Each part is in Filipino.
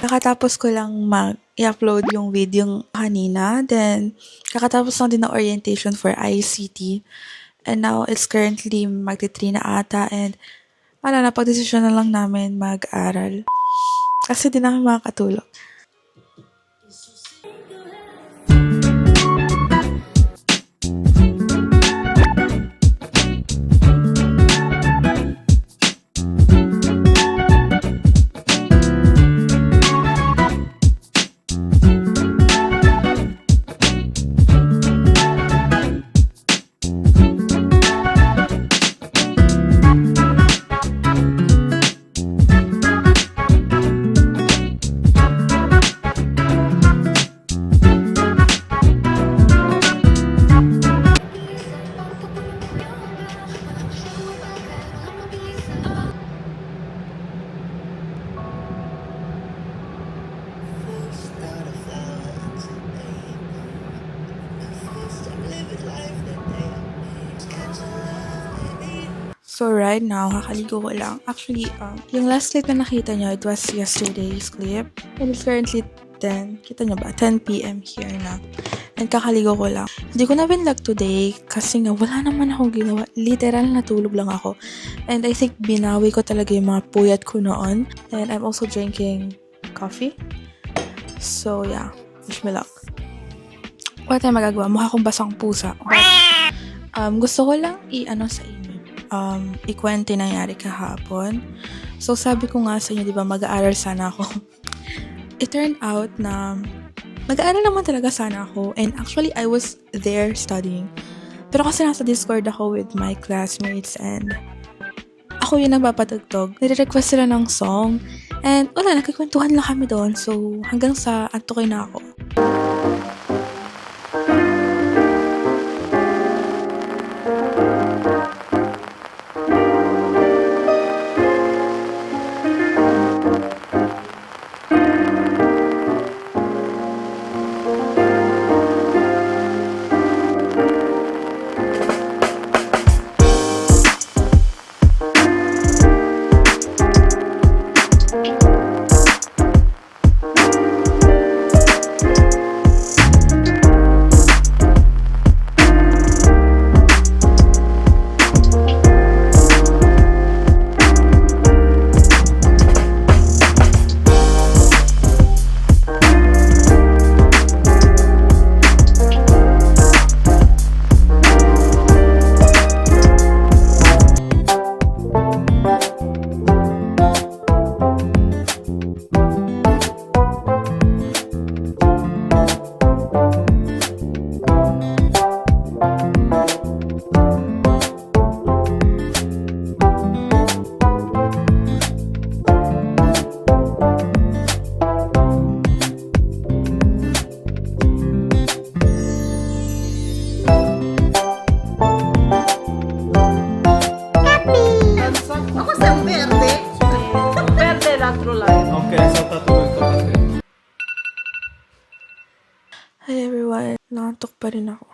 Kakatapos ko lang i-upload yung video kanina. Then, kakatapos lang din ng orientation for ICT. And now, it's currently magti-3 na ata. And, napag-desisyon na lang namin mag-aral. Kasi di namin makakatulog. So right now, kakaligo ko lang. Actually, yung last clip na nakita nyo, it was yesterday's clip. And it's currently 10, kita nyo ba? 10 p.m. here na. And kakaligo ko lang. Hindi ko na binlog today kasi nga wala naman akong ginawa. Literal natulog lang ako. And I think binawi ko talaga yung mga puyat ko noon. And I'm also drinking coffee. So yeah, wish me luck. Wala tayong magagawa. Mukha akong basang pusa. But, gusto ko lang sa inyo. Ikwento yung nangyari kahapon. So, sabi ko nga sa inyo, di ba, mag-aaral sana ako. It turned out na mag-aaral naman talaga sana ako. And actually, I was there studying. Pero kasi nasa Discord ako with my classmates and ako yung nagpapatugtog. Nire-request sila ng song. And wala, nagkikwentuhan lang kami doon. So, hanggang sa antukin na ako. Hi everyone, nakatok pa rin ako.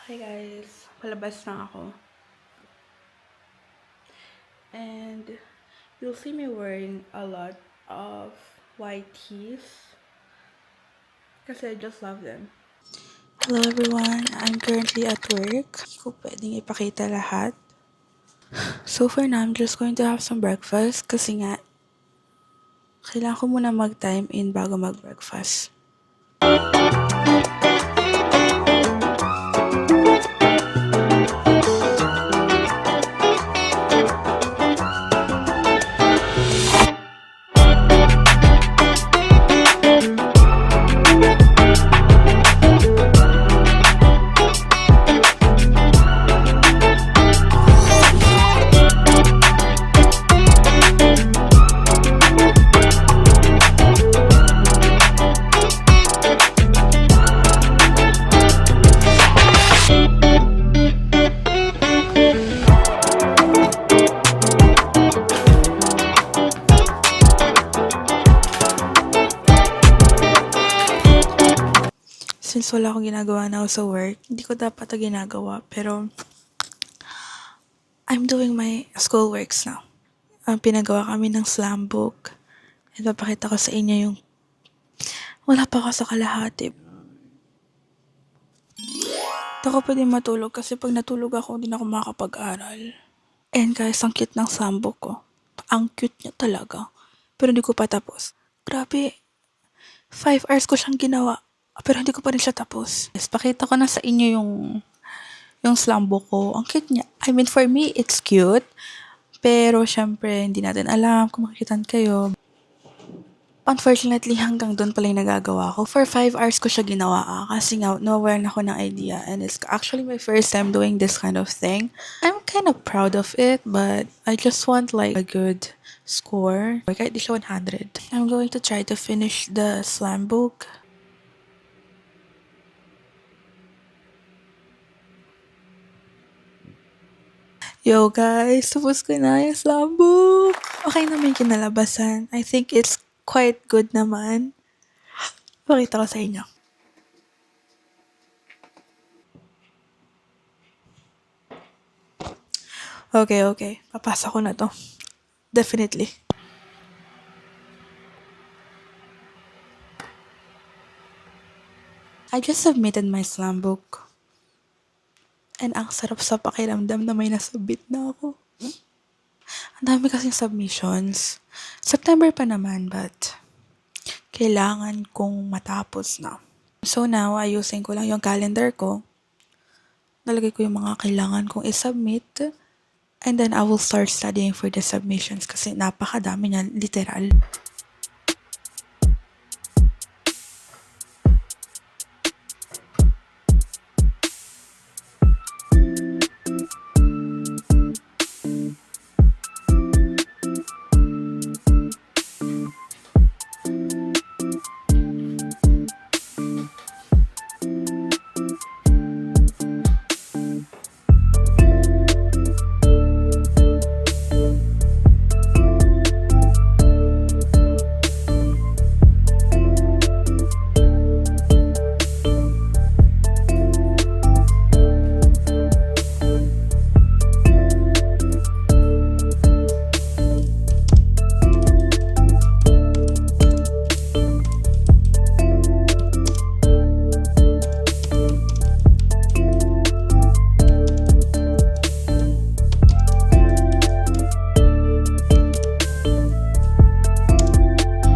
Hi guys, palabas na ako. And you'll see me wearing a lot of white tees kasi I just love them. Hello everyone, I'm currently at work. Hindi ko pwedeng ipakita lahat. So for now, I'm just going to have some breakfast kasi nga kailangan ko muna mag-time in bago mag-breakfast. Since wala akong ginagawa now sa work, hindi ko dapat ito ginagawa. Pero, I'm doing my school works now. pinagawa kami ng slam book. And papakita ko sa inyo yung wala pa ako sa kalahati. Hindi ako pwede matulog kasi pag natulog ako, hindi na ako makakapag-aral. And guys, ang cute ng slam book ko. Ang cute niya talaga. Pero hindi ko pa tapos. Grabe, 5 hours ko siyang ginawa. Pero hindi ko pa rin siya tapos. Yes, pakita ko na sa inyo yung slam book ko. Ang cute niya. I mean, for me, it's cute. Pero syempre, hindi natin alam kung makikitan kayo. Unfortunately, hanggang doon pala yung nagagawa ko. For 5 hours ko siya ginawa kasi nga, nawawalan ako ng idea. And it's actually my first time doing this kind of thing. I'm kind of proud of it, but I just want like a good score. Kahit di siya 100. I'm going to try to finish the slam book. Yo guys, tapos ko na yung slam book. Okay naman yung kinalabasan. I think it's quite good naman. Pakita ko sa inyo. Okay. Papasa ko na to. Definitely. I just submitted my slam book. And ang sarap sa pakiramdam na may nasubmit na ako. Ang dami kasing submissions. September pa naman, but kailangan kong matapos na. So now, ayusin ko lang yung calendar ko. Nalagay ko yung mga kailangan kong isubmit. And then I will start studying for the submissions kasi napakadami niyan, literal.